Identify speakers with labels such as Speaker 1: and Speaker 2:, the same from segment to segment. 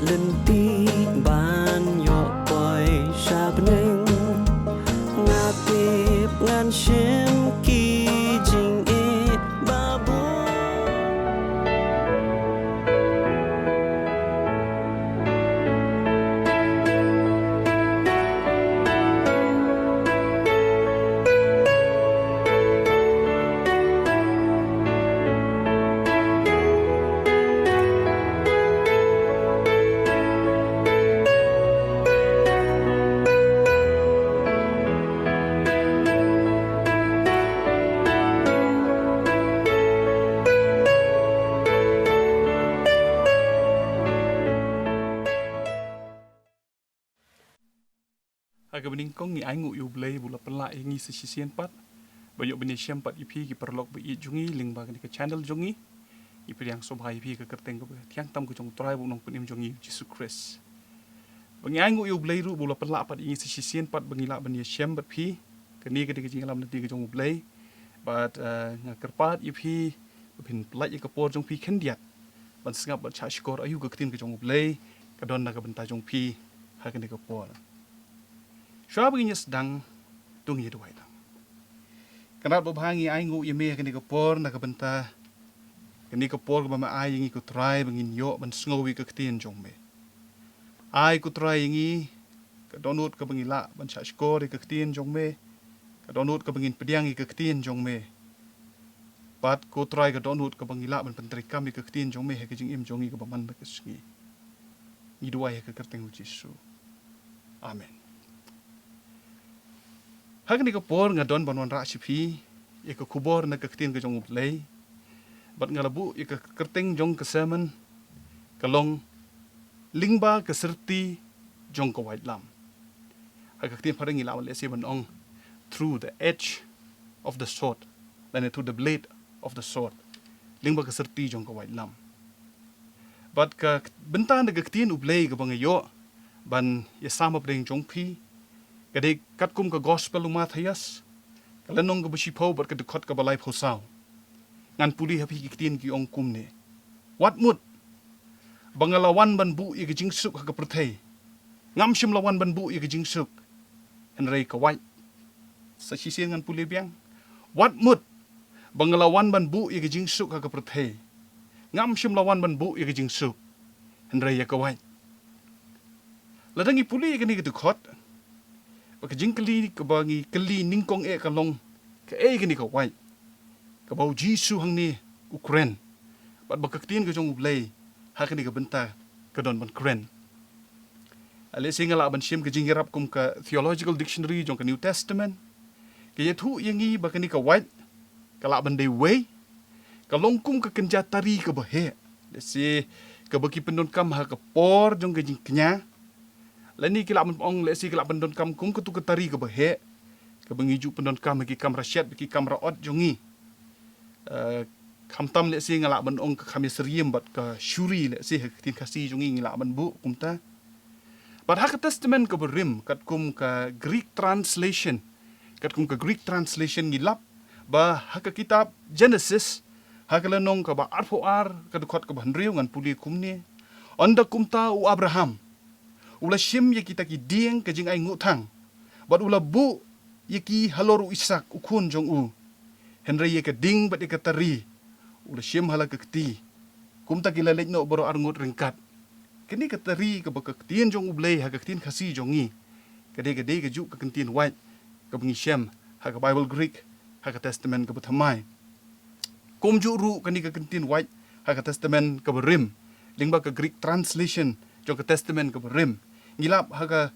Speaker 1: lenti ban poi sharp ning ngatip ngan shim ki jing it babu
Speaker 2: Aga bening kong ngi aingu yu blay bula pela ngi sesisian pat banyak benih siam pat ipi ki perlok be jungi Lyngba ke channel jongi ipi yang sobhai ipi ke kerteng ke tiang tam ke jong try bu nong penim jongi Jesus Christ bangi aingu yu blay ru bula pela pat ngi sesisian pat bangila benih siam pat pi ke ni ke jingalam nanti ke jong blay but ngakerpat ipi bin pelak ke por jong pi kendiat ban sengap bat cha skor ayu ke tin ke jong blay ke don na ke benta jong pi ha ke ke por Shua begini sedang tungi dua itu. Kenapa berbangi aingu ime kini kepor nak benta kini kepor kebama ai ingi kutrai bengin yo ben sngowi ke ketien jong me. Ai kutrai ingi ke donut ke bengila ben skor ke ketien jong me. Ke donut ke bengin pediang ke ketien jong me. Pat kutrai ke donut ke bengila ben penteri kami ke ketien jong me ke jing im jongi ke baman ke sngi. Ni dua ke kerteng Yesus. Amen. Hagni ko por nga don banwan ra sipi ye ko kubor na kaktin ke jong uplay bat ngalabu ye ka kerteng jong ke sermon kalong Lyngba ke syrti jong ko waitlam hagaktin parang ilaw le si banong through the edge of the sword then to the blade of the sword Lyngba ke syrti jong ko waitlam bat ka benta na kaktin uplay ke bangayo ban ye sama pring jong pi Kadai katkum ke gospel umat hayas, kalenong ke bersipau ber ke dekat ke balai phosau. Ngan puli hapi kitin ki ong kumne. Wat mut, bangalawan ban bu i ke jingsuk ke perthai. Ngam sim lawan ban bu i ke jingsuk. Henrei ke wai. Sa sisian ngan puli biang. Wat mut, bangalawan ban bu i ke jingsuk ke perthai. Ngam sim lawan ban bu i ke jingsuk. Henrei ke wai. Ladangi puli ke ni ke dekat. Baka jingkali ke bangi keli ningkong kalong ke gini ka wai ke bau jisu hang ni Ukraine bat baka tin ke jong ublay ha kini ke benta ke don ban kren ale singala ban sim ke jingirap kum ke theological dictionary jong ke New Testament ke yetu yangi baka ni ka wai kala ban dei way kalong kum ke kenjatari ke bahe lesi ke baki pendon kam ha ke por jong ke jingknya Lani kilap ong lesi kilap pendon kam kum ketu ketari ke bahe ke bengiju pendon kam bagi kam rasyat bagi kam raot jongi kam tam lesi ngalak ben ong ke kami seriem bat ke syuri lesi tin kasih jongi ngalak ben bu kumta bat hak testament ke berim kat kum ke Greek translation ngilap ba hak kitab Genesis hak lenong ke ba ar ke dekat ke banriu ngan puli kumne onda kumta u Abraham ula shim ye kita ki dieng ke jing ai ngutang bat ula bu ye ki haloru Isak ukun jong u henry ye ke ding bat ye ke tari ula shim hala ke kti kum ta ki lalek no boro arngut ringkat kini ke tari ke baka ktien jong ublay ha ke ktin khasi jongi kede ke juk ke kentin white ke bengi shem ha ke Bible Greek ha ke Testament ke bethamai kum ju ru kini ke kentin white ha ke Testament ke berim Lyngba ke Greek translation jong ke Testament ke berim ngilap haga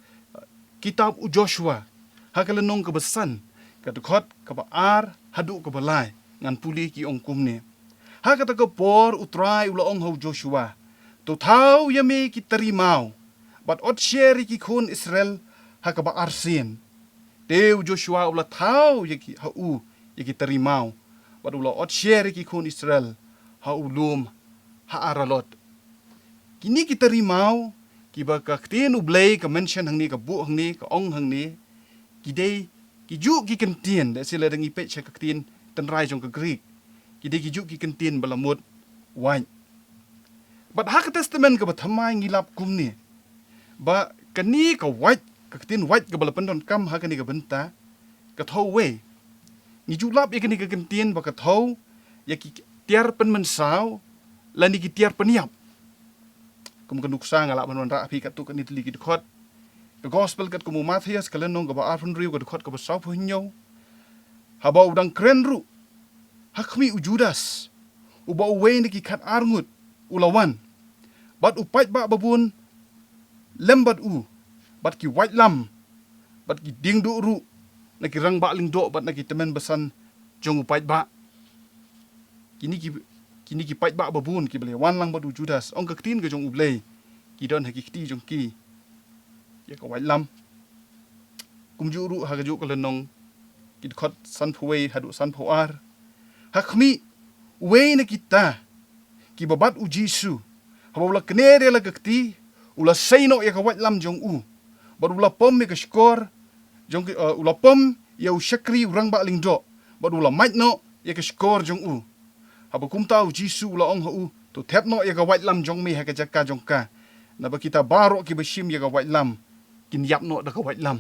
Speaker 2: kitab Joshua haga lenong ke besan ke dekat ke ar hadu ke balai ngan puli ki ong kumne haga ta ke por utrai ula ong hau Joshua tu tau yame ki terimau bat ot share ki kun Israel haga ba arsin deu Joshua ula tau ye ki hau ye ki terimau bat ula ot share ki kun Israel hau lum ha aralot kini ki terimau kiba ka ktin ublay ka mention hang ni ka bu hang ni ka ong hang ni kidei ki ju ki kentien da sila dangi pe cha ka ktin tan rai jong ka Greek kidei ki ju ki kentien balamut wine But hak testament ka bathamai ngilap kumni. Ba kani ka white ka tin white ka balapandon kam hakani ka benta ka thau we. Ni julap ya kani ka kentin ba ka thau ya ki tiar pen mensau la ni ki tiar peniap. Kum ka nuksa ngala manon ra phi ka tu ka ni tli ki khot. Ka gospel kat kumu Matthias ka lenong ka ba arfun riu ka khot ka ba sau phnyo. Haba udang kren ru. Hakmi u Judas. Uba uwe ni ki khat arngut ulawan. Bat upait ba babun lembat bat ki waitlam bat ki dingdu ru na ki rang ba ling do bat na ki temen besan jong upait ba kini ki pait ba babun ki bele wan lang bat u Judas ong ka tin ka jong ublei ki don ha ki ti jong ki ya ka waitlam kum ju ru ha ga ju ka lenong ki khot san phuwei hadu san phuar hakmi we na kita ki babat u Jisu habula knere la kakti ula seino ya ka waitlam jong bat ula pom ya ka skor jong ula pom ya u shakri urang ba ling do bat ula maitno ya ka skor jong haba kumta u Jisu ula ong hu to thepno ya ka waitlam jong mi ha ka jakka jong ka na ba kita baro ki bashim ya ka waitlam kin yapno da ka waitlam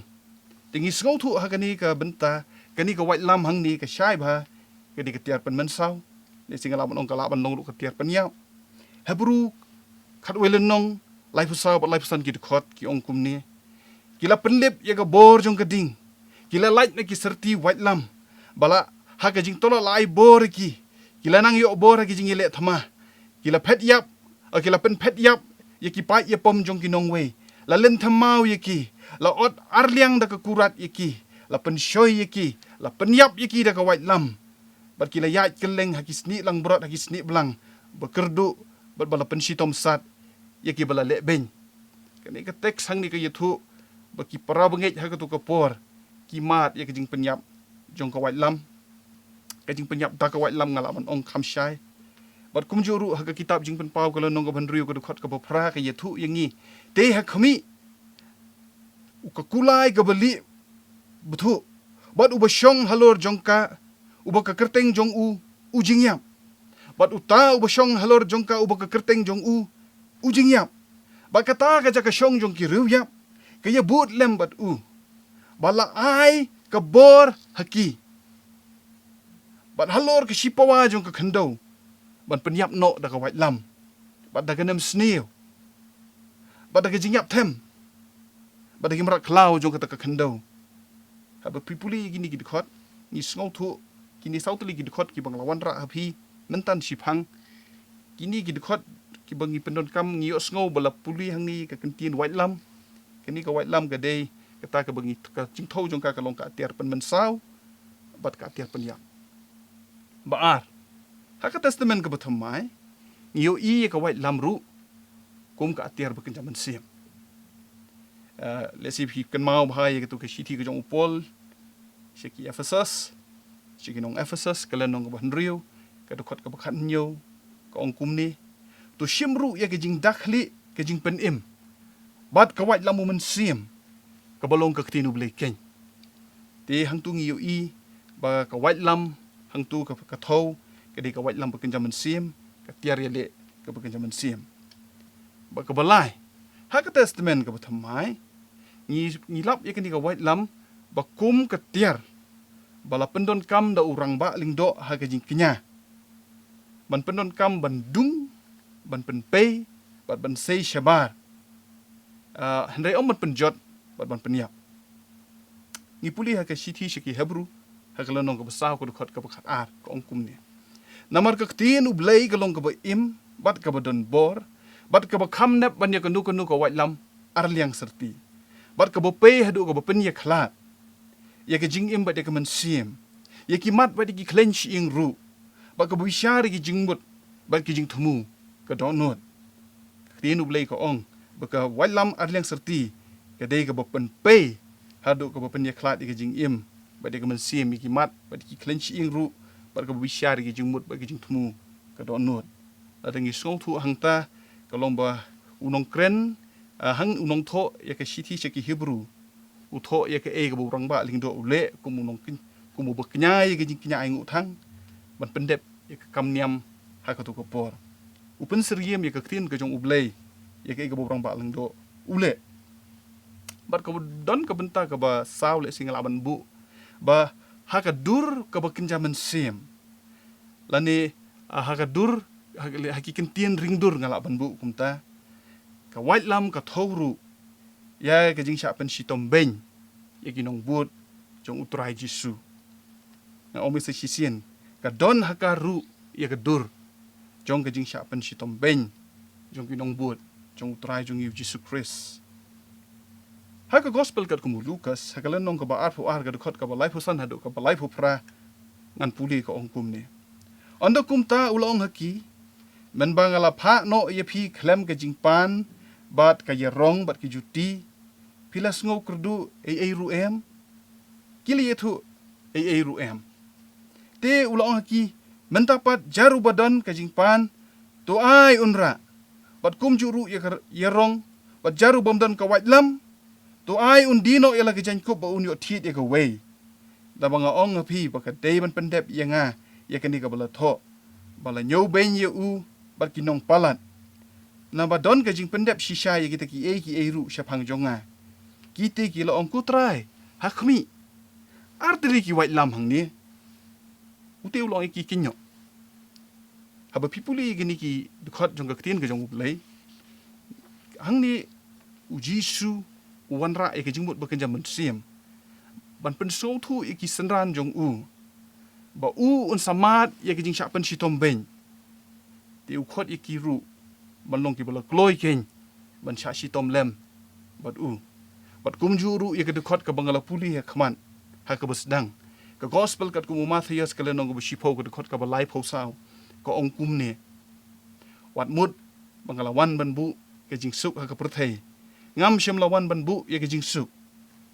Speaker 2: tingi sngau thu ha kani ka benta kani ka waitlam hang ni ka shai ba kani ka tiar pen mensau ni singala ong kala ban long ru ka tiar pen ya hebru khat welenong life sa bat life san ki khot ki ong kum ni kila penlip ya ka bor jong kading kila light na ki syrti waitlam bala ha ka jing tola lai bor ki kila nang yo bor ki jing ile thama kila phet yap kila pen phet yap ya ki pai ya pom jong ki nong we la len thamau ya ki la ot arliang da ka kurat ya ki la pen shoy ya ki la pen yap ya ki da ka waitlam bat kila ya keleng ha ki sni lang brot ha ki sni blang bekerdu bat bala pen sitom sat ya ki bala le ben kani ka teks hang ni ka yathu ba ki para bangej ha ka tu ka por ki mat ya ka jing penyap jong ka waitlam ka jing penyap da ka waitlam ngala man ong kham shai bat kum juru ha ka kitab jing pen pau ka lenong ka ban riu ka khot ka ba pra ka yathu yang ni te ha khami u ka kulai ka bali buthu bat u ba shong halor jong ka u ba ka kerteng jong u jing yap bat u ta u ba shong halor jong ka u ba ka kerteng jong ujing yap ba kata ka jaka shong jong ki riu yap ka ya but lem bat bala ai ka bor haki bat halor ka shipawa jong ka khando ban penyap no da ka waitlam bat da ka nem sneo bat da ka jing yap them bat da ki marak klau jong ka ta ka khando ha ba pipuli gini ki khot ni sngo thu kini sautli ki khot ki banglawan ra hapi mentan shipang kini ki khot ki bangi pendon kam ngiyo sngo bala puli hang ni ka kentin waitlam kani ka waitlam ka dei kata ka bangi ka jingthau jong ka long ka tiar pen mensau bat ka tiar pen yap baar ha ka testament ka bathamai ngiyo i ka waitlam ru kum ka tiar ba kenjam sim lesi hi kan mau bhai ka tu ka shithi ka jong upol shiki Ephesus shiki nong Ephesus kala nong ka ban riu ka tu khot ka bakhan nyo ka ong kum ni tu shimru ya ke jing dakhli ke jing pen im bat ka wait lamu men sim ka balong ka ktinu ble ken te hang tu ngiu i ba ka wait lam hang tu ka thau ka de ka wait lam ba ken jaman sim ka tiar ya le ka ba ken jaman sim ba ka balai ha ka testament ka bathamai ni lap ya ken ka wait lam ba kum ka tiar bala pendon kam da urang ba lingdo ha ka jing kenya ban pendon kam bandung ban pen pay bat ban sei shabar hendai om ban penjot bat ban penyap ni puli ha ka shithi shiki hebru ha ka lonong ka basau ko khot ka bakhat ar ka ongkum ni namar ka tin u blei ka long ka ba im bat ka ba don bor bat ka ba kham nep ban ya ka nu ka waitlam arliang syrti bat ka ba pay hadu ka ba pen ya khlat ya ka jing im bat ya ka man sim ya ki mat bat ki clench ing ru bat ka bu shari ki jingbut bat ki jing thumu ka don not tin u blei ka ong ba ka waitlam arliang syrti ka dei ka ba pen pay hadu ka ba pen ya khlat ka jing im bat ya ka man sim ki mat bat ki clench ing ru bat ka bu shari ki jingbut bat ki jing thumu ka don not adangi song thu hangta ka lomba unong kren hang unong tho ya ka shithi shaki hebru u tho ya ka e ka bu rang ba ling do le ku munong kin ku mu baknya ya ka jing knya ai ngu thang ban pendep ya ka kam niam ha ka tu ko por Upen Syiemlieh ya ketin ke jong ublei ya ke borang ba lengdo ule. Bat ke don ke benta ke ba saw le singal aban bu ba hakadur ke ba kenjaman sim. Lani hakadur hakikin tien ringdur ngalaban bu kumta. Ka waitlam ka thawru ya ke jing sya pen sitom ben ya ginong but jong utrai Jisu. Na omi se sisien ka don hakaru ya kedur jong ke jing sya pen sitom ben jong ginong but jong utrai jong Jisu Christ. Haka gospel kat kumu Lukas hakalan nong ka ba arfu ar ka dukot ka ba life san hadu ka ba life pra ngan puli ka ong kum ne. Onda kumta ulong haki men bangala pha no ye phi klem ke jing pan bat ka ye rong bat ki juti pilas ngau kerdu ai ruem kili yetu ai ruem te ulong haki men tapat jaru badan ka jing pan to ai unra bat kum juru ye rong bat jaru bomdan ka waitlam to ai undino yala ke jan kup ba unyo thiet ye ka wei da banga ong phi ba ka dei ban pendep ye nga ye ka ni ka bala tho bala nyau ben ye u bat ki nong palat na ba don ka jing pendep shisha ye kita ki ru syapang jonga kite ki la ong kutrai hakmi arteri ki waitlam hang ni uti ulong ki kinyo haba pipuli gini ki dukhat jong ka tin ka jong ublei hang ni ujisu wanra e ke jingmut bekenjam mensim ban pen so thu e ki senran jong u ba u un samat ye ke jing sya pen sitom ben ti u khot e ki ru ban long ki bala kloi ken ban sya sitom lem bat u bat kum juru ye ke dekhot ka bangala puli ya khman ha ka besdang ka gospel kat kum Matthias ka lenong ka sipo ka dekhot ka ba life ho saw ka ong kum ne wat mut bangala wan ban bu ke jing suk ha ka perthei ngam Syiemlieh ban bu ye ke jing suk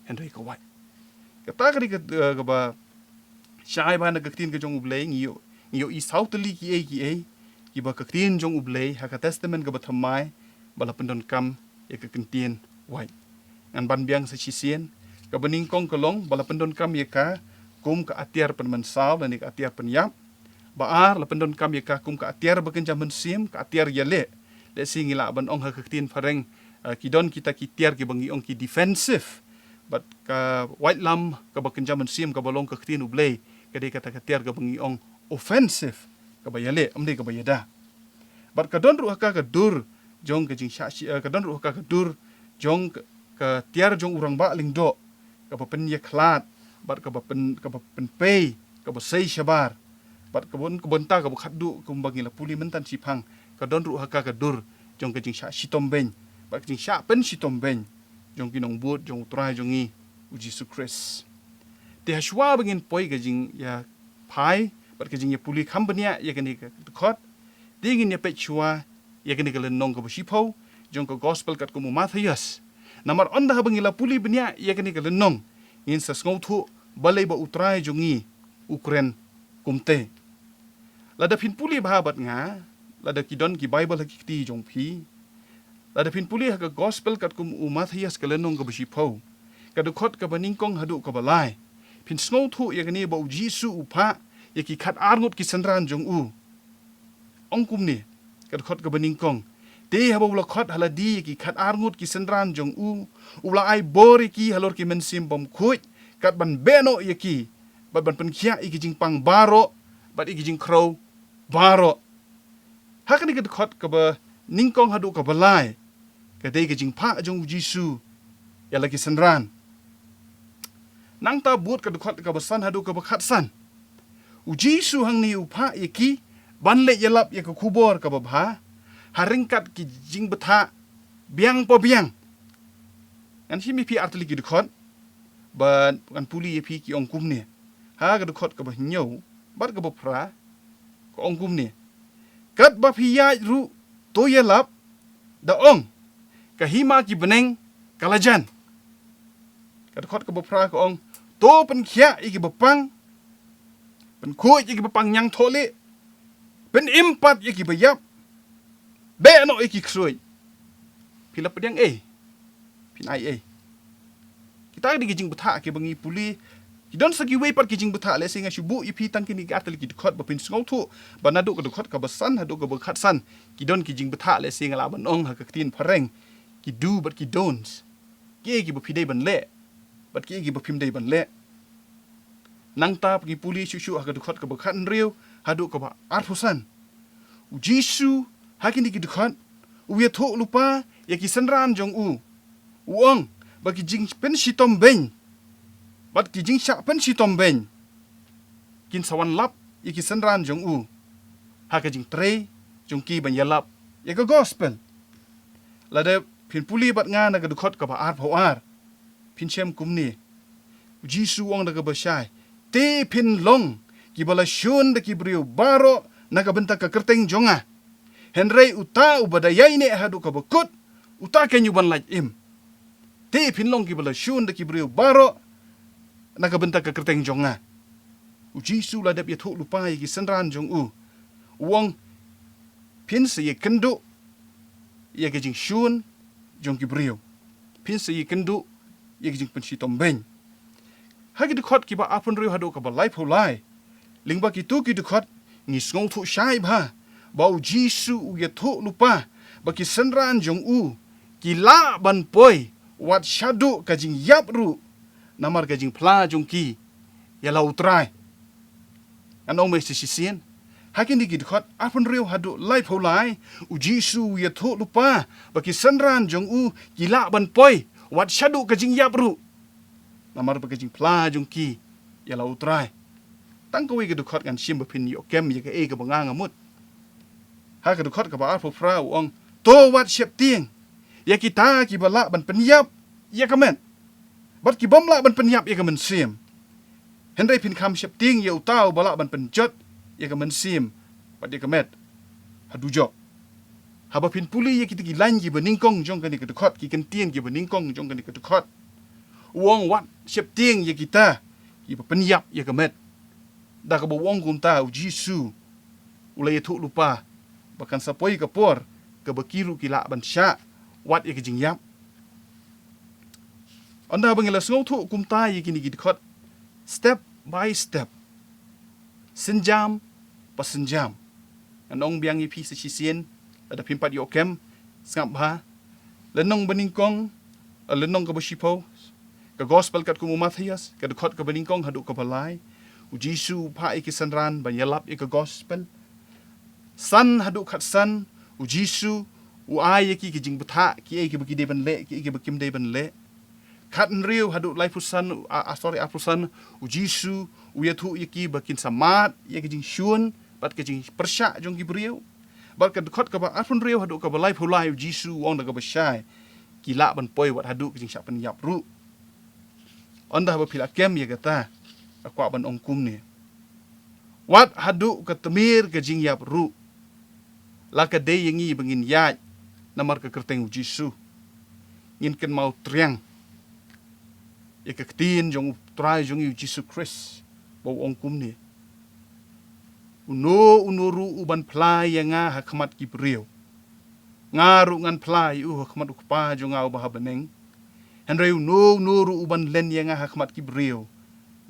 Speaker 2: Henry ka wat kata kali ka ba syai ban ka tin ka jong ublei ngiyo i sautli ki ba ka tin jong ublei ha ka testament ka ba thamai bala pendon kam ye ka kentien wai ngan ban biang sa sisien ka bening kong kolong bala pendon kam ye ka kum ka atiar pen mensaw dan ka atiar pen yap baar la pendon kam ye ka kum ka atiar bekenjam mensim ka atiar yale le singila ban ong ha ka tin fareng kidon kita kitiar ki bangi ong ki defensive but ka waitlam ka bekenjam mensim ka balong ka tin ublei ka de kata katiar ka bangi ong offensive ka bayale amde ka bayada but ka don ru ka dur jong ka jing sya ka don ru ka dur jong ka tiar jong urang ba lingdo ka pen ye khlat bat ka pen pei ka ba sei syabar bat ka bon ta ka khaddu kum bangi la puli mentan sipang ka don ru ka dur jong ka jing sya sitom ben bat jing sya pen sitom ben jong kinong but jong utrai jong i Jisu Christ te hashwa bangin poi ka jing ya pai bat ka jing ya puli khambania ya kani ka khot dingin ya pechua ya kani ka lenong ka sipo jong ka gospel kat kum Matthias namar onda bangila puli benya ya kani ka lenong in sa ngau thu balai ba utrai jong i Ukraine kumte lada phin puli bahabat nga lada kidon ki Bible hakikti jong phi lada phin puli ha ka gospel kat kum Matthias ka lenong ka sipo ka dukhot ka baningkong hadu ka balai phin ngau thu ya kani ba Jisu upha ya ki khat arngut ki senran jong u ong kum ni ka dukhot ka baningkong te haba ula khot haladi ki khat arngut ki senran jong u ula ai bori ki halor ki mensim bom khuit kat ban beno ye ki ban pen khia iki jing pang baro bat iki jing crow baro hakani ka khot ka ba ningkong hadu ka balai ka dei ka jing pha jong Jisu ya lagi senran nang ta but ka khot ka ba san hadu ka ba khat san Jisu hang ni upha ye ki ban le yelap ye ka khubor ka ba bha haringkat ki jing betha biang po biang an hi mi pi artli ki khot ban kan puli ye pi ki ong kum ne ha ga khot ka ba nyau bat ka ba pra ko ong kum ne kat ba pi ya ru to ye lap da ong ka hima ki beneng kalajan ka khot ka ba pra ko ong to pen khia i ki ba pang pen khoi i ki ba pang nyang thole pen impat i ki ba yap be no iki ksoi pila pedang pinai kita di gijing betha ke bangi puli Kidon sagi we pat kijing betha le singa shubu ipi tang kini ga atli kidkhot bapin sngau thu banadu ka dkhot ka basan hadu ka bakhat san kidon kijing betha le singa la ban ong ha ka tin phareng kidu bat kidons ke gi bapi dei ban le bat ke gi bapim dei ban le nang tap gi puli shu ha ka dkhot ka bakhat riu hadu ka ba arphusan Jisu hakini ki dkhot uye tho lupa ya ki sanran jong u uong ba ki jing pen sitom ben bat ki jing sha pen sitom ben kin sawan lap ya ki sanran jong u ha ka jing tre jong ki ban yalap ya ka gospel la de pin puli bat nga na ka dkhot ka ba ar phawar pin chem kumni Jisu ong da ka ba shai te pin long ki bala shun da ki brio baro na ka benta ka kerteng jonga Henry uta ubadayay ni hadu ka bakut uta kenyu ban laj im te pinlong ki bala shun da ki brio baro na ka benta ka kerteng jonga Jisu la dep ye thuk lupa ye ki sanran jong u wong pin se ye kendu ye ke jing shun jong ki brio pin se ye kendu ye ke jing pensi tombeng hagi dkhot ki ba apun riu hadu ka ba lai phulai Lyngba ki tu ki dkhot ngi ngong thu shai ba bau Jisu u ye thuk lupa ba ki sanran jong u ki la ban poi wat shadu ka jing yap ru namar ka jing pla jong ki ya la utrai anong me si sien hakin di gidkhot apun riu hadu lai phulai u Jisu ye thuk lupa ba ki sanran jong u ki la ban poi wat shadu ka jing yap ru namar ba ka jing pla jong ki ya la utrai tang ko wi gidkhot kan sim ba pin yo kem ye ka e ka banga ngamut ha ka dkhot ka ba apu fra ong to wat shep tieng ya kita ki bala ban penyap ya kamen bat ki bom la ban penyap ya kamen sim Henry pin kham shep tieng ya utau bala ban penjot ya kamen sim bat ya kamet hadu jo haba pin puli ya kita ki lan ki beningkong jong kan ka dkhot ki kentien ki beningkong jong kan ka dkhot wong wat shep tieng ya kita ki penyap ya kamet da ka bo wong kum ta Jisu ulai thu lupa bahkan sapoi ka por ka bakiru kila ban sya wat ye jing yap anda bangila ngau thu kum ta ye kini gidkhot step by step senjam pas senjam anong biang ipi se sisien ada pimpat yo kem ngap ba lenong beningkong lenong ka basipo ka gospel kat ku Mathias ka dkhot ka beningkong hadu ka balai Jisu pa ikisanran ban yalap ika gospel san hadu khat san Jisu u ai ki jing betha ki e ki bagi de ban le ki ki bakim de ban le khat riu hadu lai pusan sorry apusan Jisu u yathu ki bakin samat ye ki jing shun bat ki jing persya jong ki briu bat ka khot ka ba apun riu hadu ka ba lai phulai Jisu ong da ka ba shai ki la ban poi wat hadu ki jing syak pan yap ru onda ba phila kem ye kata akwa ban ong kum ni wat hadu ka temir ka jing yap ru la ka de yengi bangin yai namar ka kerteng Jisu ngin ken mau triang ye ka tin jong trai jong Jisu Christ bo ong kum ni unuru uban plai nga hakmat ki brio ngaru ngan plai hakmat ukpa jong au ba beneng henry nuru uban len nga hakmat ki brio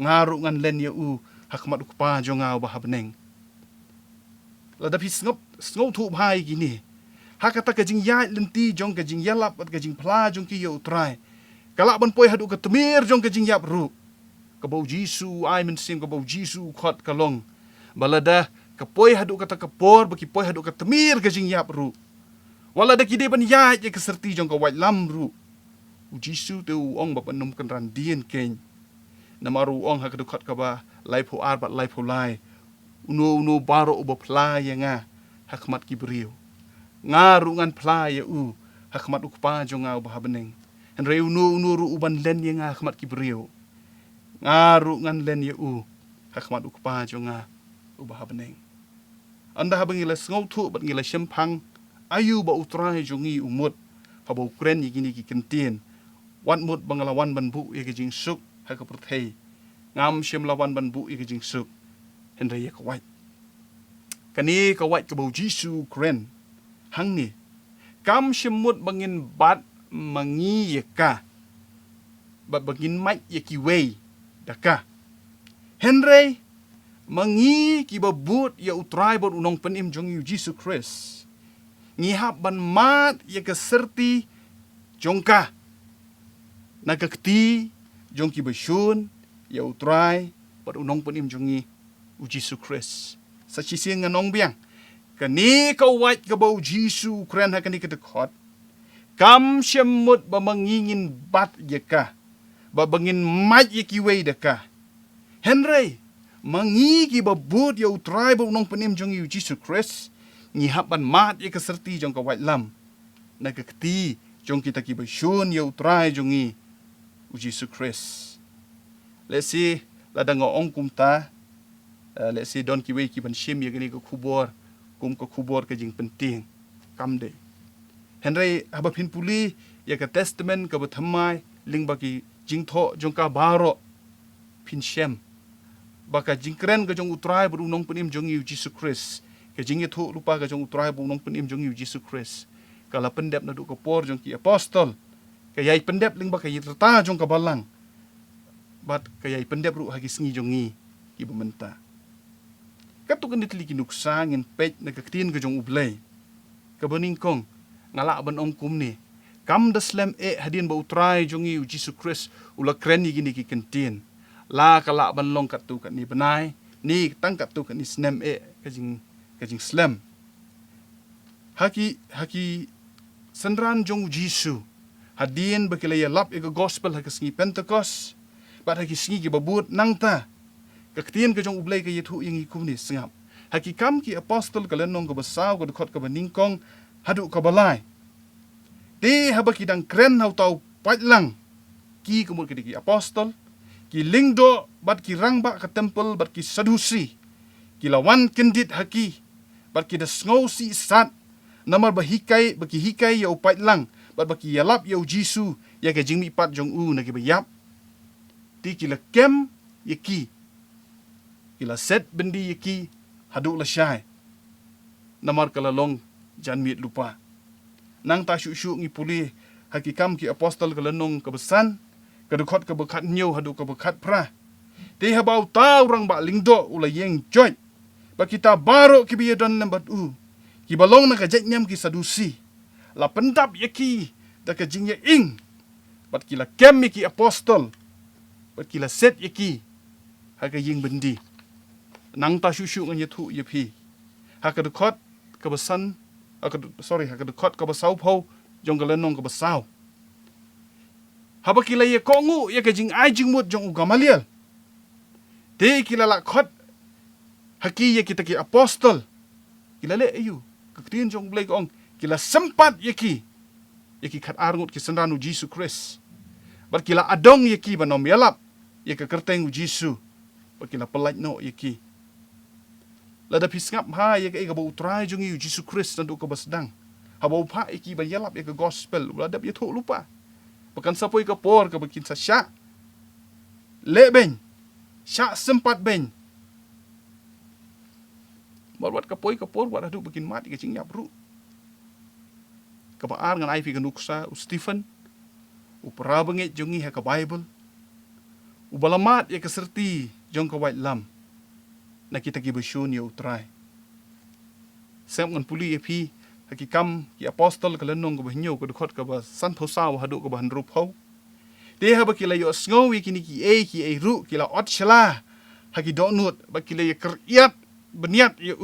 Speaker 2: ngaru ngan len ya hakmat ukpa jong au ba beneng la da pis ngop thu bhai gini hakata ka jing ya lenti jong ka jing yalap ka jing pla jong ki yo trai kala ban poi hadu ka temir jong ka jing yap ru ka bau Jisu ai men sim ka bau Jisu khot ka long balada ka poi hadu ka ta ka por baki poi hadu ka temir ka jing yap ru wala da ki de ban ya ka serti jong ka waitlam ru Jisu tu ong ba panum kan ran dien ken namaru ong ha ka khot ka ba lai pho ar bat lai pho lai uno baro ubo playa nga hakmat ki brio ngaru ngan playa hakmat ukpa jonga uba beneng henre uno ru uban len nga hakmat ki brio ngaru ngan len hakmat ukpa jonga uba beneng anda habangila ngau thu bat ngila shempang ayu ba utrai jongi umut habo kren yigini ki kentien wan mut bangalawan ban bu ye jing suk ha ka perthei ngam Syiemlawan ban bu ye jing suk Henry ya kawait kani kawait ka bau Jisu kren hang ni kam shemut bangin bat mangi ya ka bat bangin mai ya ki wei daka Henry mangi ki babut ya utrai bot unong penim jong yu Jesus Christ. Ngihap ban mat ya ke syrti jongka. Nagakti jong ki basyun ya utrai bot unong penim jong yu Jesus Christ. Sa sising nganong biang. Kani ka white ka bau Jesus kren ha kani ketekot. Kam syemut ba mangingin bat ya ka. Ba bangin mat ya ki wei da ka. Henry mangi ki babut ya utrai ba unong penim jong yu Jesus Christ. Ngihap ban mat ya keserti jong ka waitlam. Nagakti jong kita ki basyun ya utrai jong yu Jesus Christ. Let's see ladang ong kumta. Let's say don ki wei ki ban syim ya gani ka kubor. Kum ka kubor ka jing penting. Kam de. Henry haba pin puli ya ka testament ka bathamai Lyngba ki jing tho jong ka baro pin syem. Baka jingkren ka jong utrai berunong penim jong yu Jesus Christ. Ka jing itu lupa ka jong utrai berunong penim jong yu Jesus Christ. Kala pendep na du ka por jong ki apostol. Ka yai pendep Lyngba ka yirta jong ka balang. Bat ka yai pendep ru hagi sengi jong ki bementa. Katu kan ditli ki nuksa ngin pej na kaktin ka jong ublay. Ka beningkong ngala ban ong kum ni. Kam da slam hadin ba utrai jong yu Jesus Christ ula kren gini ki kentin. La kala ban long katu kat ni benai ni tang katu kat ni snem kajing slam haki senran jong jisu hadien bakilaya lap ega gospel haki singi Pentecost bat haki singi ki babut nangta kaktien ka jong ublay ka yetu yang ikum ni sengap haki kam ki apostol ka lenong ka basaw ka dukot ka baningkong hadu ka balai de habaki dang kren hau tau patlang ki kumut ki apostol ki lingdo bat ki rangba ka temple bat ki sadusi ki lawan kendit haki bat ki dasngau si sat namar bahikai baki hikai ya upat lang bat baki yalap ya jisu ya ka jingmi pat jong u na ki bayap ti ki la kem ya ki la set bendi ya ki hadu la syai namar kalalong janmit lupa nang ta syu ngi puli haki kam ki apostol kalanong kebesan kadukot ka bekat nyo hadu ka bekat pra te habau tau rang ba lingdo ula yeng joy ba kita baro ki biya don lambat ki balong na ka jet nyam ki sadusi la pendap ye ki da ka jing ye ing bat ki la kem ye ki apostol bat ki la set ye ki ha ka yeng bendi nang ta syu ngan ye thu ye phi ha ka dukot ka besan ha ka dukot ka basau phau jong ka lenong ka basau haba kila ye kongu ye ka jing ai jing mut jong Gamaliel te kila la khot haki ye kita ki apostol kila le ayu kaktin jong blai ong kila sempat ye ki khat arngut ki sanranu Jesus Christ bar kila adong ye ki banom yalap ye ka kerteng Jesus bar kila pelaj no ye ki lada pisngap ha ye ka ba utrai jong yu Jesus Christ nandu ka basdang haba upha ye ki ba yalap ye ka gospel lada ye tho lupa Bakan sapoi ka por ka bakin sa syak. Le ben. Syak sempat ben. Buat kapoi ka por buat adu bakin mati ka cing ru. Ka baar ngan ai fi ka nuksa u Stephen. U pra bangit jongi ha ka Bible. U balamat ya ka syrti jong ka waitlam. Na kita ki basyun ya utrai. Sem ngan puli ya fi haki kam ki apostol ka lenong ka bahnyo ka dukot ka ba san thosaw hadu ka ban rup ho te ha ba kila yo sngo wi kini ki e ru kila ot shala haki donut ba kila ya kriat beniat ya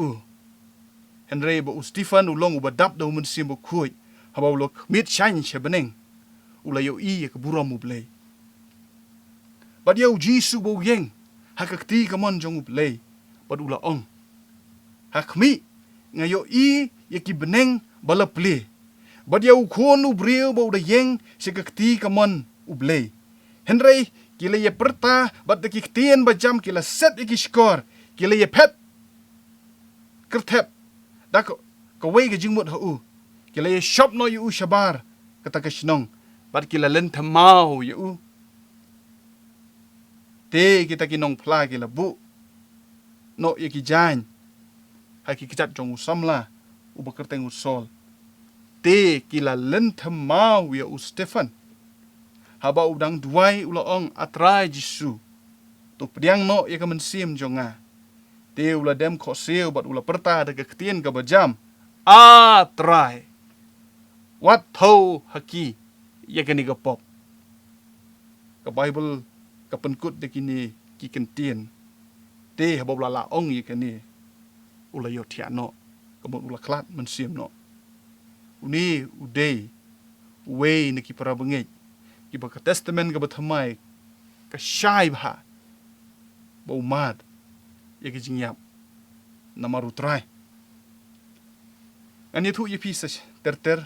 Speaker 2: Henry ba Stephen ulong ba dap do mun sim ba khoi ha ba lok mit shine che beneng ula yo ya ka buram mu blai ba yo jisu bo yeng ha ka ti ka mon jong blai ba ula ong ha khmi ngayo ye ki beneng bala ple badia u khon u breu bo da yeng se ka ti ka mon u ble Henry kila ye perta bat ki tien ba jam kila set ki skor kila ye pet kertep da ko wei ga jingmut ha kila ye shop no yu shabar kata ka shnong bat kila len thamau yu te kita ki nong pla kila bu no ye ki jan ha ki kitat jong samla u bakerteng usol te kila lentem mau ya u Stefan haba udang duai ulaong atrai jisu tu pediang no ya ka mensim jonga te ula dem kho seu bat ula perta de ketien ka bajam try what thou haki ya ka ni ka pop ka Bible ka penkut de kini ki kentien te habab la ong ya ka ni ula yo thiano ka ula klat mensim no uni udei way ni ki para bengej ki ba ka testament ka bathamai ka shai bha ba umad ya ki jingyap namaru try ani thu yepi sas ter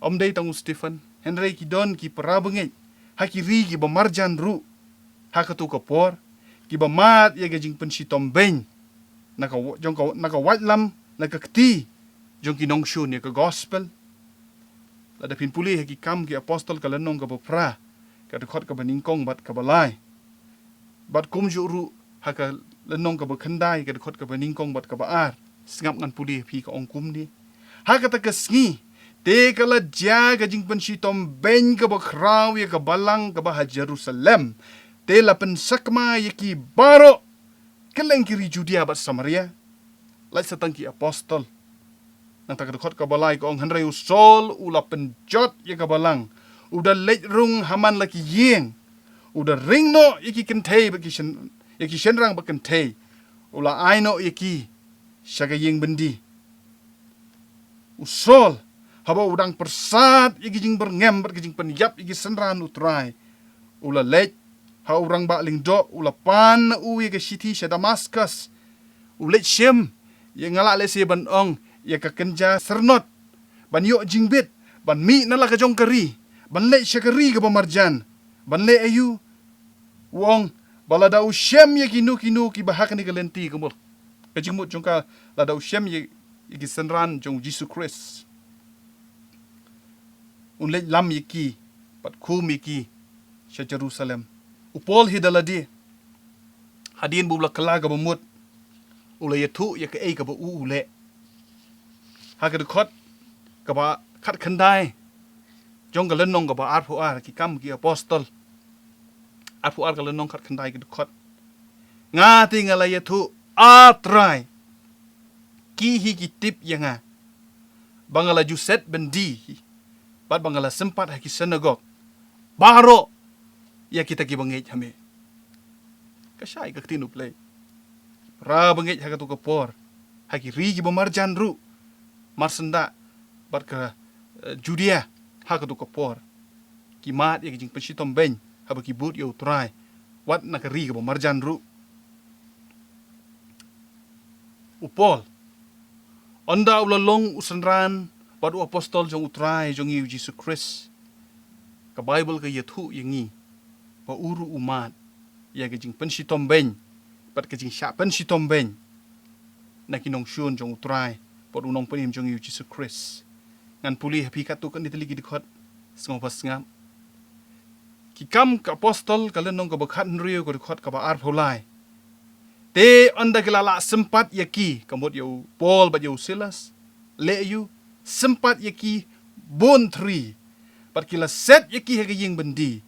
Speaker 2: om dei tangu Stephen Henry ki don ki para bengej ha ki ri ki ba marjan ru ha ka tu ka por ki ba mat ya ki jing pen si tom ben naka waitlam naka kti jong ki nong shun ya ka gospel la da pin puli ki kam ki apostol ka lenong ka pra ka khot ka baningkong bat ka balai bat kum ju ru ha ka lenong ka khandai ka khot ka baningkong bat ka baar singap ngan puli phi ka ong kum ni ha ka ta ka sngi te ka la ja ka jing pen si tom ben ka ba kraw ya ka balang ka ba Jerusalem te la pen sakma ya ki baro keleng kiri Judea bat Samaria lai satang ki apostol nang takadukot ka balay ko ang hanray usol ula penjot ya ka balang uda leit rung haman laki yeng uda ring no iki kentay yaki shenrang ba kentay ula aino yaki syaga yeng bendi usol haba udang persat yaki jing berngem bat jing penyap yaki senran utrai ula leit ha urang ba lingdo ula pan u yaki city sya Damascus ulet shem yang ngala le se ban ong ya ka kenja sernot ban yo jingbit ban mi nala ka jong kari ban le syakari ka pamarjan ban le ayu wong balada ushem ya kinu ki bahak ni kalenti kemul ka jingmut jong ka lada ushem ya ki senran jong Jesus Christ un le lam yaki pat khum yaki sya Jerusalem upol hidaladi hadin bubla kala ka bumut ula yathu ya ka ei ka ba ule ha ka khot ka ba khat khandai jong ka lenong ka ba arphu ar ki kam ki apostol arphu ar ka lenong khat khandai ki khot nga ti ngala yathu try ki hi ki tip yanga bangala juset bendi bat bangala sempat ha ki synagogue baro ya kita ki bangej hame ka syai ka tinu play ra bangej ha ka tu ka por ha ki ri ki bamarjan ru marsenda bat ka Judea ha ka tu ka por ki mat ya ki jing pensitom ben ha ba ki but yo try wat na ka ri ka bamarjan ru upol onda ulalong usanran bat u apostol jong utrai jong yu Jesus Christ ka Bible ka yathu yangi ba uru umat ya ka jing pensitom ben bat ka jing sya pensitom ben na kinong shun jong utrai pot unong penim jong yu Jesus Christ ngan puli happy katu kan diteli gi dikhot sngom pas ngam ki kam ka apostol ka lenong ka bakhat nriu ko dikhot ka ba ar pholai te anda kelala sempat yaki kamot yo Paul ba yo Silas le yu sempat yaki bon 3 pat kila set yaki ha ying bendi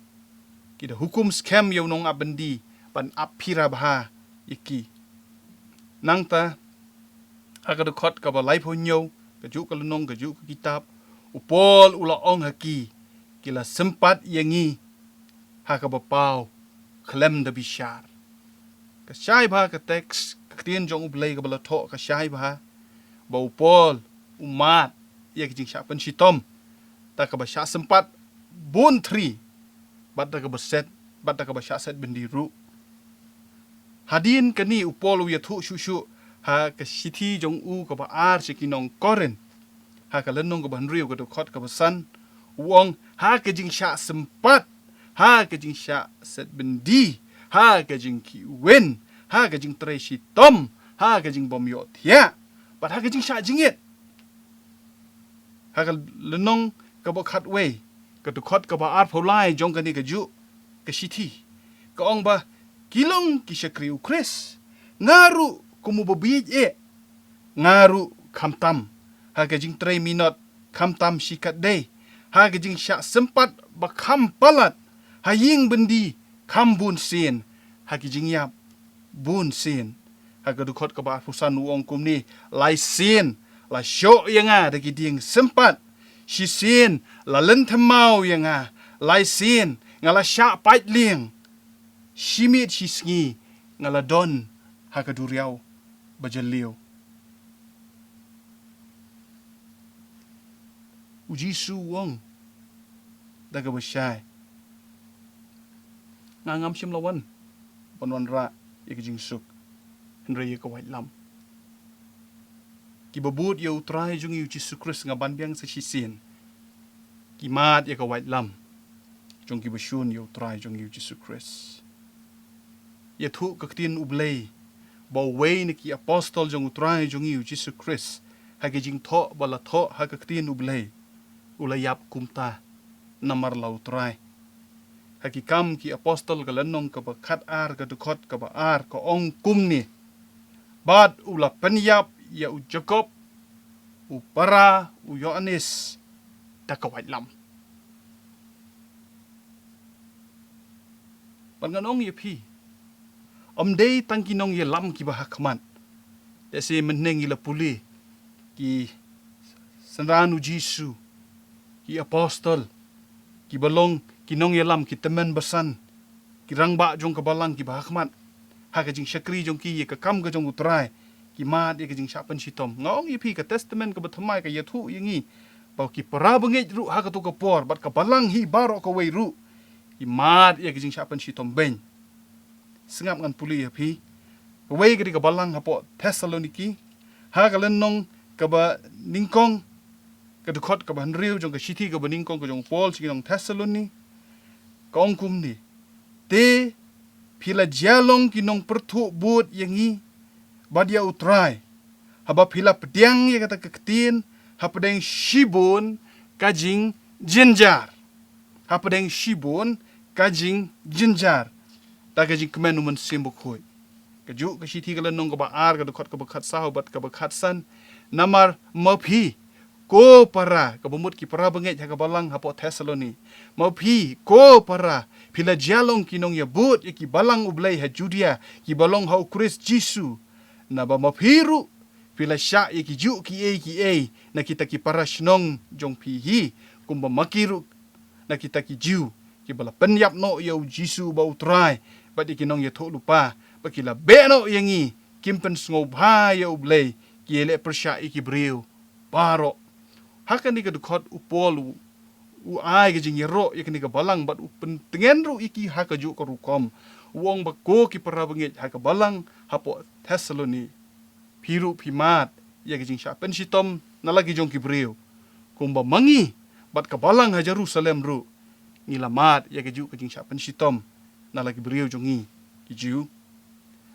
Speaker 2: kita hukum scam yo nong abendi pan apira bha yaki nangta aga de khot ka ba life honyo ka ju ka lenong ka ju ka kitab upol ula ong haki kila sempat yangi ha ka ba pau klem de bishar ka syai ba ka teks ka tien jong ublei ka bala tho ka syai ba ba upol umat ya ki jing sya pen sitom ta ka ba sya sempat bon 3 bat ta ka ba set bat ta ka ba sya set bendiru hadin kani upol u ya thu shu ha ka sithi jong u ka ba ar se kinong koren ha ka lenong ka ban riu ka khot ka ba san wong ha ka jing sya sempat ha ka jing sya set bendi ha ka jing ki wen ha ka jing tre si tom ha ka jing bom yo thia bat ha ka jing sya jingit ha ka lenong ka ba khat we ka khot ka ba ar pholai jong ka ni ka ju ka sithi ka ong ba kilong ki syakri u Chris ngaru kumu bobij ngaru kamtam ha ka jing 3 minut kamtam sikat day ha ka jing sya sempat ba kam palat ha ying bendi kambun sin haki jingyap bun sin haka dukot ka ba pusan uong kum ni lai sin la syok yang dagi ding sempat si sin la lentemau yang lai sin ngala syak pait liang simit si sngi ngala don haka duriau bajeliu uji su wong daga basyai ngangam sim lawan panwan ra ikjing suk henry ka waitlam ki babut yo trai jung yu Jesus Christ ngaban biang sa sisin ki mat ya ka waitlam jong ki basyun yo trai jung yu Jesus Christ ya thu ka tin ublei ba wei ni ki apostol jong trai jung yu Jesus Christ ha ki jing tho bala tho ha ka tin ublei ulayap kumta namar lau trai hakikam ki apostol ka lanong ka ba khat ar ka dukot ka ba ar ka ong kum ni bad ula penyap ya u Jacob u para u Yohanes ta ka waitlam panganong ye phi dei tangkinong ye lam ki ba hakman ya se meneng ila puli ki sanranu Jisu ki apostol ki balong ki nong yelam ki temen besan ki rangba jong ke balang ki bahakmat ha ka jing syakri jong ki ye ka kam ka jong utrai ki mat ye ka jing syapan sitom ngong ye pi ka testament ka bethamai ka yathu yengi pau ki para bengej ru ha ka tu ka por bat ka balang hi baro ka wei ru ki mat ye ka jing syapan sitom ben sengap ngan puli ye pi wei ka di ka balang ha po Thessaloniki ha ka lenong ka ba ningkong ka dukot ka ban riu jong ka city ka baning kong ka jong Paul si nong Thessaloni kong kum ni te pila jalong kinong pertu but yangi badia utrai haba pila pediang ye kata keketin ha pedeng shibun kajing jinjar ha pedeng shibun kajing jinjar ta kajing kemen umen simbuk hoi kaju ka city ka lenong ka ba ar ka dukot ka bakat sahabat ka bakat san namar mapi ko para kabumut ki para bengej ha balang hapo Thessaloni mau pi ko para pila jalong kinong ya but ki balang ublai ha Judea ki balong ha Kris Jisu na ba mapiru pila sya ki ju ki e na kita ki para snong jong pi hi kumba makiru na kita ki ju ki bala penyap no ya Jisu ba utrai ba di kinong ya tho lupa ba kila be no yangi kimpen sngob ha ya ublai ki ele persya ki briu paro hakan ni ka dukot upol u ai ka jing yero ya ka balang bat pentengen ru iki ha ka ju ka rukom wong ba ko ki para bengej ha ka balang hapo Thessaloni piru pimat ya ka jing sya pen sitom na lagi jong ki breu kumba mangi bat ka balang ha Jerusalem ru nilamat ya ka ju ka jing sya pen sitom na lagi breu jongi ki ju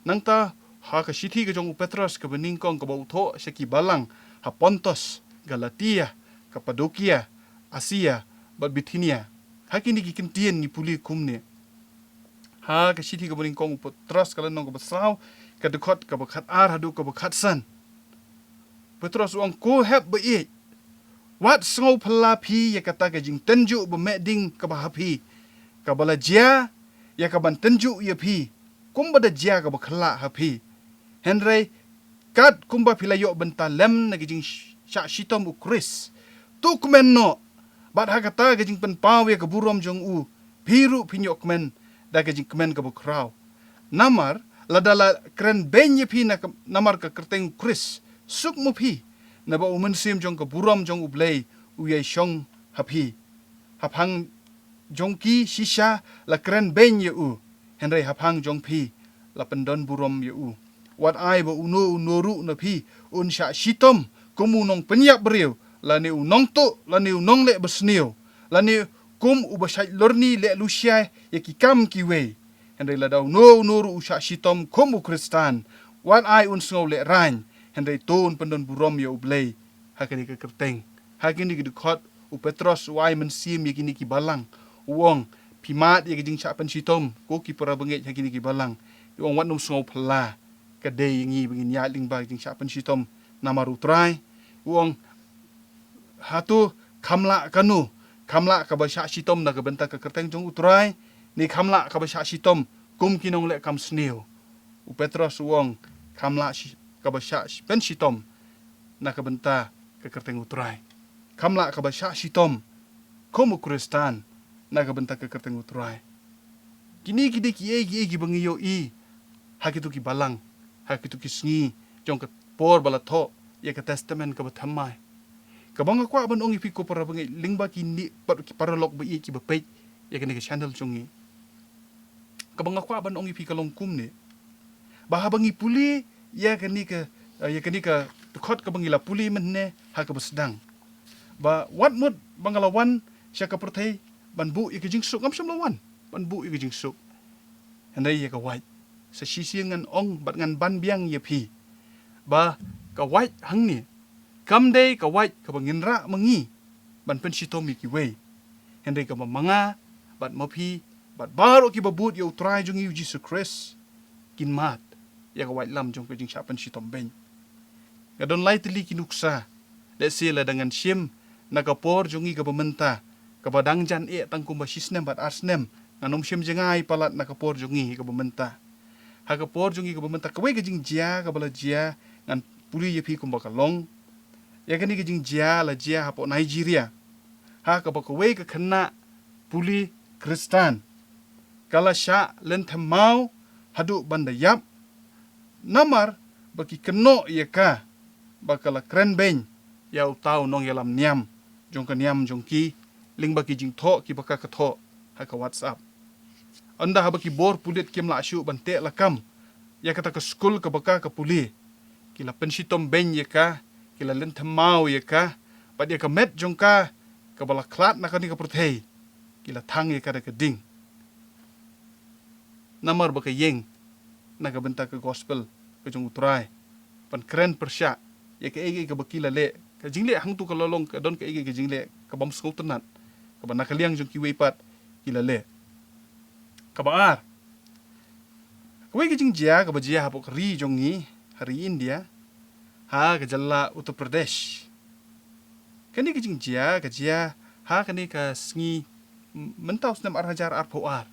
Speaker 2: nangta ha ka city ka jong Petros ka beningkong ka ba utho sya ki balang ha Pontos Galatia Kapadokia, Asia, bat Bithinia. Hakini ki kentien ni puli kumne. Ha ka city ka boning kong Petros kala nong ka basraw ka dekot ka bakat ar hadu ka bakat san. Petros uang ko hep ba i. Wat sngau pelapi ya kata ka jing tenju ba meding ka bahapi. Ka bala jia ya ka ban tenju ya pi. Kumba da jia ka bakhala hapi. Henry kat kumba pilayok bentalem na jing syak sitom u Kris. Tu kemen no bat ha kata ka jing pen paw ya ka burom jong u biru pinyok kemen da ka jing kemen ka bukrau namar ladala kren benye pi na namar ka kerteng Kris suk mu pi na ba umen sim jong ka burom jong u blei u ye shong hapi hapang jong ki shisha la kren benye u henry hapang jong pi la pendon burom ye u wat ai ba unoru na pi un sya sitom kumunong penyap beriu lani unong tu lani unong le besniu lani kum ubasai lorni le lusia ya ki kam ki we henry la dau no ru usha sitom kum u Kristan wan ai un sngo le ran henry ton pendon burom ya ublei hakini ke kerteng hakini ke dukot u Petros u ai mensim ya kini ki balang uong pimat ya jing sya pen sitom ko ki para bengej hakini ki balang uong wat num sngo phala kadai ngi bengin ya Lyngba jing sya pen sitom namaru trai uong hatu kamla kanu kamla ka ba sya sitom na ka benta ka kerteng jong utrai ni kamla ka ba sya sitom kum kinong le kam sneo. U Petros uong kam la kabasya ben sitom na kabenta ke kerteng utrai. Kam la kabasya sitom komu Kristan na kabenta ke kerteng utrai. Kini ki bangiyo i hakitu ki balang hakitu ki sngi jong ke por balatho ya ke testament ke bathamai. Kabang akwa ban ongi piko para bangi Lyngba kini para lok ba i ki bapet ya ke ni ke channel jongi. Kabang akwa ban ongi pika longkum ni. Baha bangi puli ya ke ni ke khot ke bangi la puli menne ha ke besdang. Ba wat mut bangalawan sya ke perthai ban bu i ke jingsuk ngam syam lawan. Ban bu i ke jingsuk. Handai ya ke wait. Sa sisi ngan ong bat ngan ban biang ya pi. Ba ka wait hang ni. Kam day ka wait ka bangin ra mangi. Ban pen sitom ki wei. Handai ka manga bat mapi bat baro ki babut ya utrai jong yu Jesus Christ. Kin mat ya ka waitlam jong ke jing syapan sitom ben. Gadon lai teli kinuksa. Let's say la dengan syim nakapor jongi ka bementa ka badang jan tangkum ba sisnem bat arsnem nganom syim jengai palat nakapor jongi ka bementa. Ha kapor jongi ka bementa ka wei ka jing jia ka bala jia ngan puli ye pi kum ba kalong. Ya kani ka jing jia la jia hapo Nigeria. Ha ka ba ka wei ka kena puli Kristan. Kala sya len mau hadu bandayap namar baki keno ye ka bakala kren ben ya utau nong yalam niam jong ka niam jong ki Lyngba ki jing tho ki baka ka tho ha ka WhatsApp anda ha baki bor pulit kim la syu bante lakam ya kata ka skul ka baka ka puli kila pensitom ben ye ka kila len mau ye ka pa dia ka met jong ka bala klat na kani ka prothei kila thang ye ka da ka ding namar baka yeng na ka benta ka gospel ka jong utrai pan kren persya ya ka ege ka bakila le ka jingle hang tu ka lolong ka don ka ege ka jingle ka bam skul tenat ka ban nakaliang jong ki weipat kila le ka baar ka wei ka jing jia ka bajia ha pok ri jong ni hari India ha ka jalla Uttar Pradesh kani ka jing jia ka jia ha kani ka sngi mentau snam ar hajar ar poar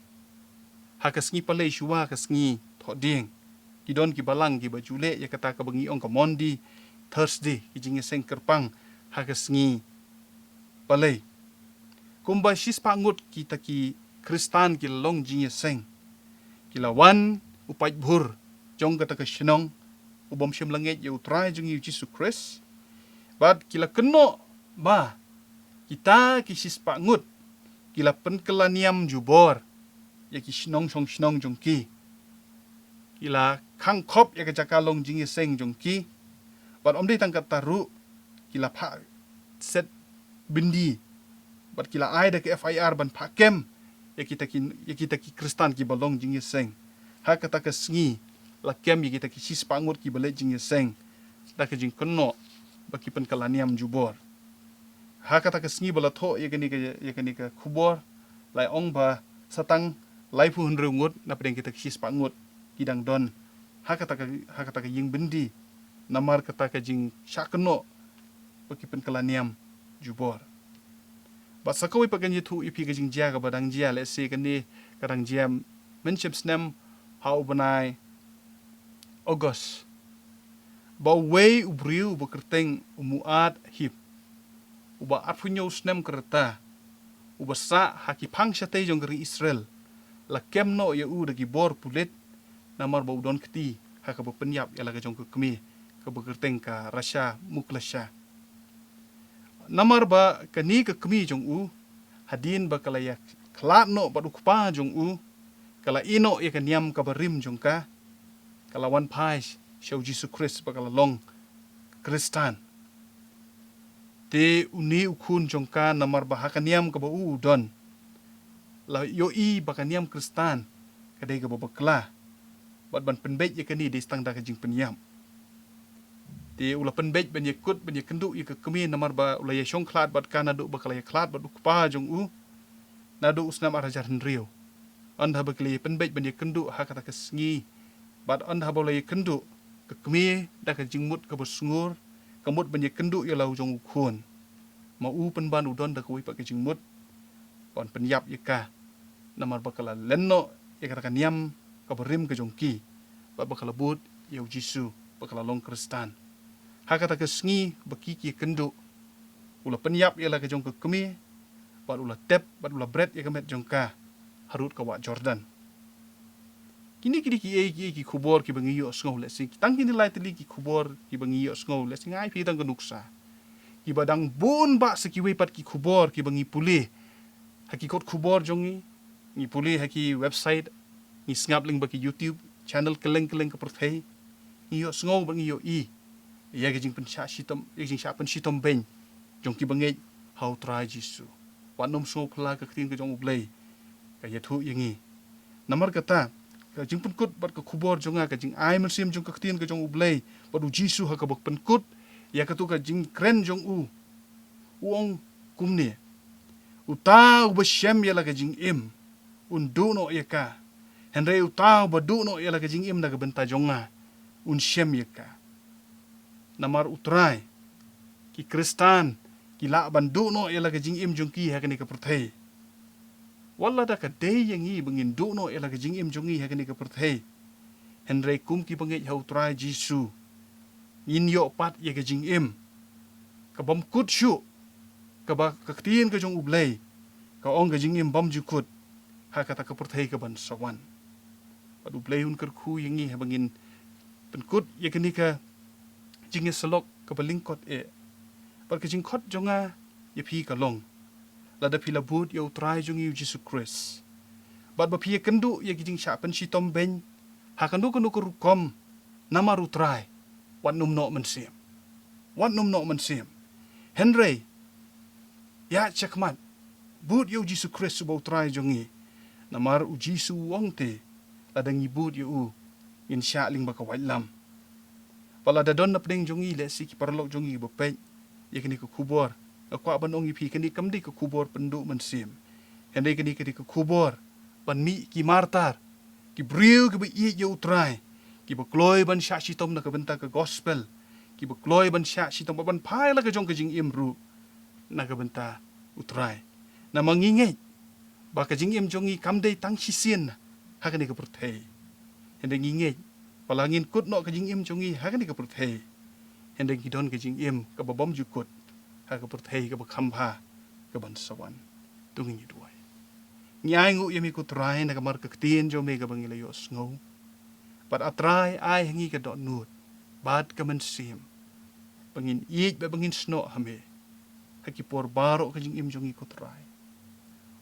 Speaker 2: ha ka sngi palei shuwa ka sngi tho ding kidon ki balang ki bajule ya kata ka bangi ong ka mondi Thursday ki jing seng kerpang ha ka sngi palei kumba shis pangut kita ki Kristan ki long jing seng kilawan upai bhur jong kata ka shinong ubom Syiemlieh ya utrai jong yu Jesus Christ bad kila keno ba kita ki shis pangut kila penkelaniam jubor ya ki shinong jong ki kila khang khop ya ka jakalong jing seng jong ki bat om dei tangkat taru kila pha set bindi bat kila ai da ke FIR ban phakem ya kita ki Kristan ki balong jing seng ha kata ka sngi la kem ya kita ki sis pangut ki bale jing seng da ka jing kenno baki pen kalaniam jubor ha kata ka sngi bala tho ya kani ka khubor lai ong ba satang lai pu hundre ngut na pedeng kita ki sis pangut kidang don ha kata ka ying bindi namar kata ka jing syakeno baki pen kalaniam jubor ba sakoi pagan yitu ipi ka jing jia ka badang jia let's say kani kadang jia menchip snem hau banai August ba wei ubriu ba kerteng umuat hip uba arpunyo snem kereta uba sa haki pang syate jong geri Israel la kemno ya u dagi bor pulit namar ba udon keti haka ba penyap ya la ka jong ka kemi ka ba kerteng ka rasya muklasya namar ba kani ka kemi jong u hadin ba kalaya klat no ba dukpa jong u kala ino ya kaniam ka barim jong ka kalawan pais syau Jesus Christ ba kala long Kristan te uni ukun jong ka namar ba hakaniam ka ba u don la yo i ba kaniam Kristan kadai ka ba bakla bat ban penbet ya kani de stang da ka jing penyam te ula penbet ban yakut ban yakendu ya ka kemi namar ba ula ya syong klat bat kana du ba kala ya klat ba dukpa jong u nadu usnam arajar hendrio anda bakli penbet ban yakendu hakata ka sngi bat anda boleh kendu ke kemi da ka jingmut ka bosungur kamut ban yakendu ya lau jong ukun mau penban udon da ka wi pa ka jingmut pon penyap ya ka namar bakala lenno ya kata ka niam kabarim ke jongki bat bakalabut yau Jisu bakalalong Kristan hakata ke sngi baki ki kenduk ula penyap ialah ke jong ke kemi bat ula tep bat ula bread ya kemet jongka harut ka wa Jordan kini ki kubor ki bangi yo sngo le sing tang kini lai teli ki kubor ki bangi yo sngo le sing ai pi tang kenuksa ki badang bun ba sekiwe pat ki kubor ki bangi pulih haki kot kubor jongi ni pulih haki website ni ngap link baki YouTube channel keleng ke perthei ni yo sngo bangi yo ya ke jing pen sha shitom ya jing sha pen shitom ben jong ki bangi how try Jisu wanom sngo phla ka ktin ke jong ublei ka yathu yangi namar kata ka jing pen kut bat ka kubor jonga ka jing ai mersim jong ka ktin ke jong ublei badu Jisu ha ka bak pen kut ya ka tu ka jing kren jong uong kumne utau besyam ya la ka jing im undu no ya ka henre utau badu no ya la ka jing im na ka benta jonga un syam ya ka namar utrai ki Kristan ki la bandu no ya la ka jing im jong ki ha ka ni ka perthei wala da ka day yang i bangin du no ela ka jing im jongi ha ka ni ka perthei henre kum ki bangi hau trai Jisu in yo pat ya ka jing im ka bom kut shu ka ba ka tien ka jong ublei ka ong ka jing im bom ju kut ha ka ta ka perthei ka ban sawan pad ublei un kar khu yang i ha bangin pen kut ya ka ni ka jing selok ka balingkot par ka jing khot jonga ya phi ka long lada pila but yau try jong yu Jesus Christ bat ba pia kendu ya kijing sha pen si tom ben ha kendu kendu kurukom namaru try wan num no mensim Henry ya chakmat but yau Jesus Christ bau try jong i namar u Jisu wong te lada ngi but yu in sha ling ba ka waitlam pala da don na pding jong i le si ki parlok jong i ba pe ya kini ku kubor akwa banong ipi kini kamdi ke kubor penduk mensim henday kini ke kubor ban mi ki martar ki briu ki be ye utrai ki be kloy ban sha shitom na ke benta ke gospel ki be kloy ban sha shitom ban pai la ke jong ke jing imru na ke benta utrai na manginge ba ke jing im jongi kamdei tang sisien ha kini ke perthei henday nginge palangin kut no ke jing im jongi ha kini ke perthei henday kidon ke jing im ke babom jukut ha ka perthei ka bakhamha ka ban sawan tungin ni duai nyai ngu yemi ku trai na ka mar ka ktien jo me ka bangila yo sngo but atrai ai hangi ka dot nut bad ka man sim bangin yit ba bangin sno hame ha ki por baro ka jing im jongi ku trai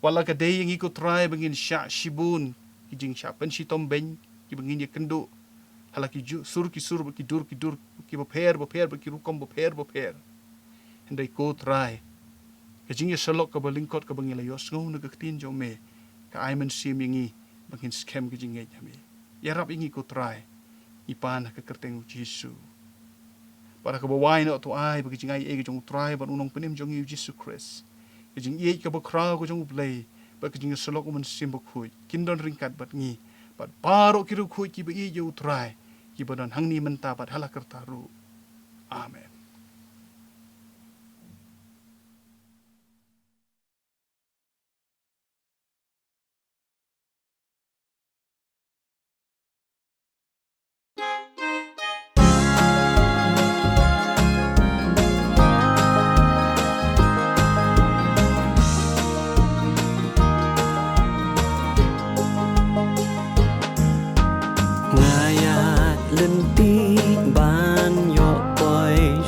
Speaker 2: wala ka dei yangi ku trai bangin sha shibun ki jing sha pen si tom ben ki bangin ye kendu halaki ju sur ki dur ki ba per ki rukom ba per henday ko try ka jing selok ka balingkot ka bangila yos ngau na ka tin jo me ka ai man sim yangi bangin scam ka jing ngai hame ya rap ingi ko try ipan ka kerteng Jisu para ka bawai no to ai ba jing ai e jong try ban unong penim jong yu Jesus Christ ka jing ye ka ba kra ko jong play ba ka jing selok man sim ba khui kindon ringkat bat ngi bat paro kiru khui ki ba ye yo try ki ba dan hangni menta bat halakar taru amen.
Speaker 1: Ngayat lentik ban yok boy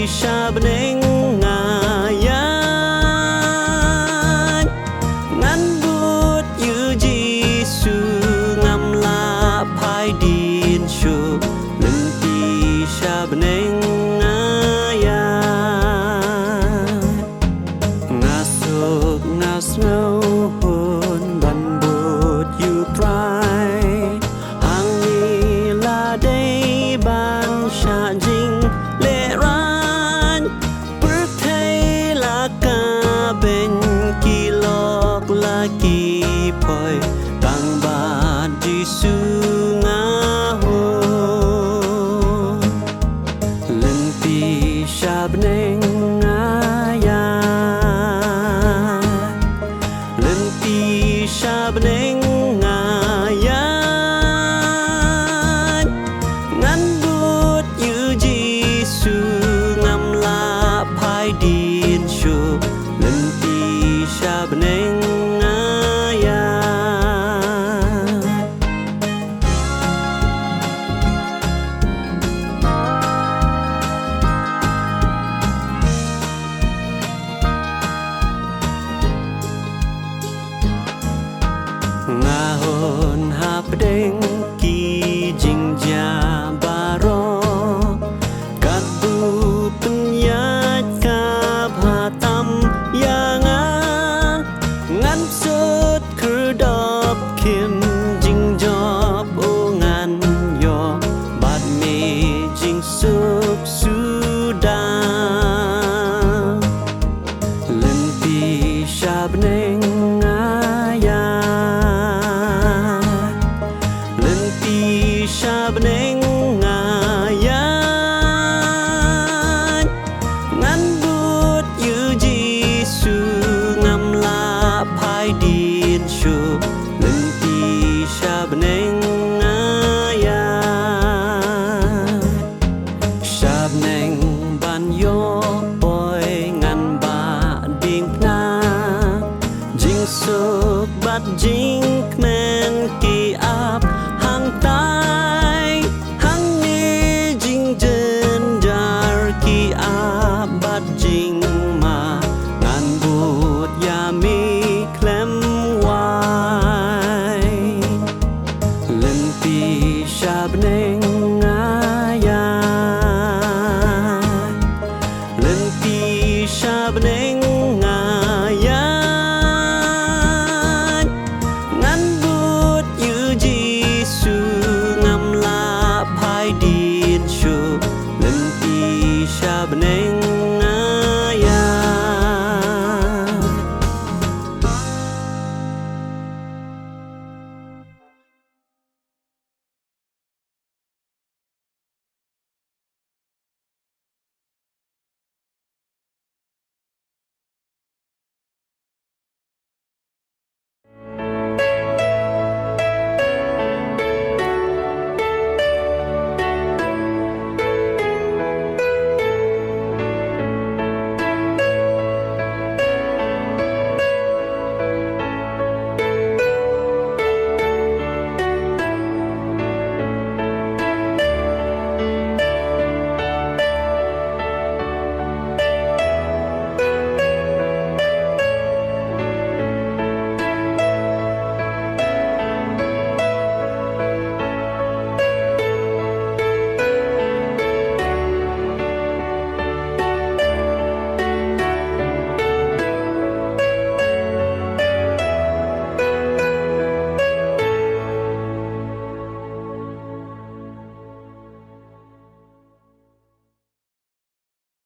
Speaker 1: sha beneng ngayan ngan but yu Giêsu ngam la phai din shu lưng ti sha beneng ngayan ngasuk ngasno hun ban but yu trai hang ni la day ban sha jing le ran per thai la ka ben ki lok la ki phoi tang ban Giêsu nga ho len pi sha beneng ngaya len pi sha beneng ngaya ngan but yu Giêsu ngam la phai din shu len pi sha beneng ngaya ngahon hapdeng ki jingja baro kat bu penyat kap hatam yanga ngan sut kerdop kim jing job o ngan yo bat me jing suk suda len pi sha beneng ngaya len pi sha beneng ngayan ngan but yu Giêsu ngam la phai din shu len pi sha beneng ngayan sha beneng ban yo boy ngan ba ding na jing suk bat jing men ki ap hang tai hang ni jing jen dar ki ap bat jing